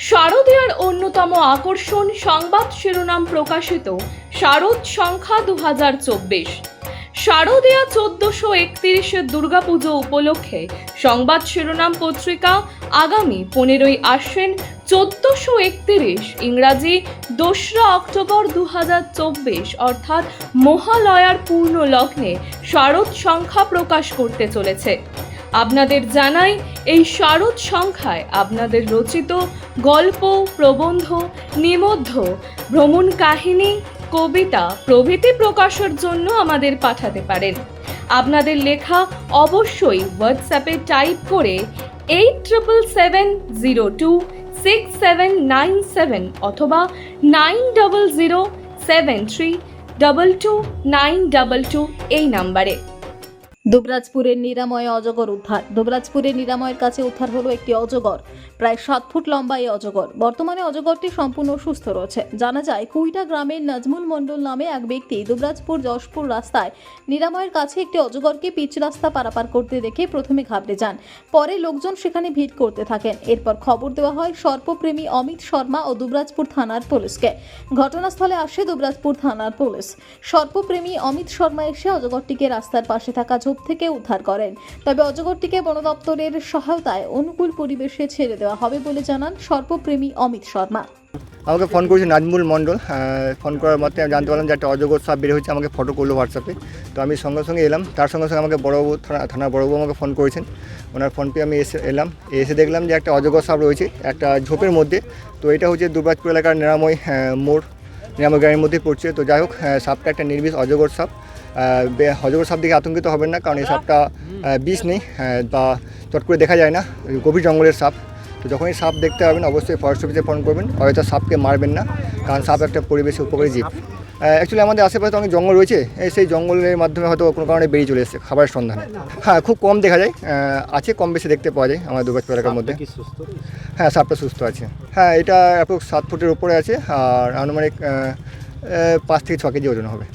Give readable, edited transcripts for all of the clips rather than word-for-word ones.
শারদীয়ার অন্যতম আকর্ষণ সংবাদ শিরোনাম প্রকাশিত শারদ সংখ্যা 2024। শারদীয়া 1431 দুর্গাপুজো উপলক্ষে সংবাদ শিরোনাম পত্রিকা আগামী 15ই আশ্বিন 1431 ইংরাজি 2রা অক্টোবর 2024 অর্থাৎ মহালয়ার পূর্ণ লগ্নে শারদ সংখ্যা প্রকাশ করতে চলেছে। আপনাদের জানাই, এই শারদ সংখ্যায় আপনাদের রচিত গল্প, প্রবন্ধ, নিবন্ধ, ভ্রমণ কাহিনী, কবিতা প্রভৃতি প্রকাশের জন্য আমাদের পাঠাতে পারেন। আপনাদের লেখা অবশ্যই হোয়াটসঅ্যাপে টাইপ করে 8770267797 অথবা 9007322922 এই নাম্বারে। দুবরাজপুরের নিরাময় অজগর উদ্ধার। দুবরাজপুরের নিরাময়ের কাছে উদ্ধার হলো একটি অজগর। প্রায় 7 ফুট লম্বা এই অজগর। বর্তমানে অজগরটি সম্পূর্ণ সুস্থ রয়েছে। জানা যায়, কুইটা গ্রামের নাজমুল মণ্ডল নামে এক ব্যক্তি দুবরাজপুর যশপুর রাস্তায় নিরাময়ের কাছে একটি অজগরকে পিচ রাস্তা পারাপার করতে দেখে প্রথমে ঘাবড়ে যান। পরে লোকজন সেখানে ভিড় করতে থাকেন। এরপর খবর দেওয়া হয় সর্পপ্রেমী অমিত শর্মা ও দুবরাজপুর থানার পুলিশকে। ঘটনাস্থলে আসে দুবরাজপুর থানার পুলিশ। সর্পপ্রেমী অমিত শর্মা এসে অজগরটিকে রাস্তার পাশে থাকা থেকে উদ্ধার করেন। তবে অজগরটিকে বন দপ্তরের সহায়তায় অনুকূল পরিবেশে ছেড়ে দেওয়া হবে বলে জানান সর্পপ্রেমী অমিত শর্মা। আমাকে ফোন করেছে নাজমুল মণ্ডল। ফোন করার মধ্যে আমি জানতে পারলাম যে একটা অজগর সাপ বের হয়েছে। আমাকে ফটো করলো হোয়াটসঅ্যাপে। তো আমি সঙ্গে সঙ্গে এলাম। তার সঙ্গে সঙ্গে আমাকে বড়বাবু থানার বড়বাবু আমাকে ফোন করেছেন। ওনার ফোন পেয়ে আমি এসে দেখলাম যে একটা অজগর সাপ রয়েছে একটা ঝোপের মধ্যে। তো এটা হচ্ছে দুবরাজপুর এলাকার নিরাময় মোড়, নিরাময় গ্রামের মধ্যে পড়ছে। তো যাই হোক, সাপটা একটা নির্বিষ অজগর সাপ। অজগর সাপ দেখে আতঙ্কিত হবেন না, কারণ এই সাপটা বিষ নেই বা চট করে দেখা যায় না, গভীর জঙ্গলের সাপ। তো যখনই সাপ দেখতে পাবেন অবশ্যই ফরেস্ট অফিসে ফোন করবেন। হয়তো সাপকে মারবেন না, কারণ সাপ একটা পরিবেশে উপকারী জীব। অ্যাকচুয়ালি আমাদের আশেপাশে তো অনেক জঙ্গল রয়েছে, সেই জঙ্গলের মাধ্যমে হয়তো কোনো কারণে বেরিয়ে চলে এসেছে খাবারের সন্ধানে। হ্যাঁ, খুব কম দেখা যায়, আছে কম বেশি দেখতে পাওয়া যায় আমাদের দুবরাজপুর এলাকার মধ্যে। হ্যাঁ, সাপটা সুস্থ আছে। হ্যাঁ, এটা অ্যাপ্রক্স 7 ফুটের উপরে আছে আর আনুমানিক 5 থেকে 6 কেজি ওজন হবে।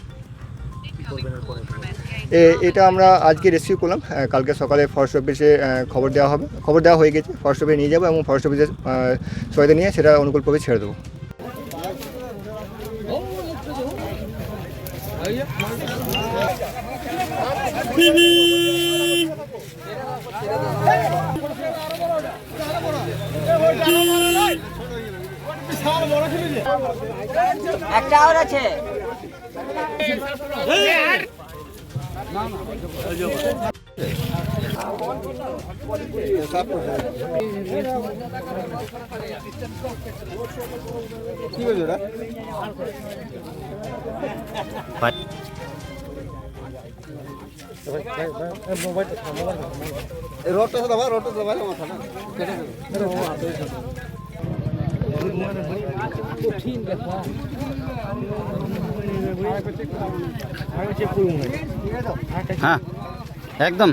এটা আমরা আজকে রেস্কিউ করলাম। কালকে সকালে ফরেস্ট অফিসে খবর দেওয়া হয়ে গেছে। ফরেস্ট অফিসে নিয়ে যাবো এবং ফরেস্ট অফিসের সহায়তা নিয়ে সেটা অনুকূল প্রবেশ ছেড়ে দেবো। একটা আর আছে। কি বলছো ওরা? রোডটা দাও, রোডটা দাও, মাথা না কেটে দাও। হ্যাঁ, একদম।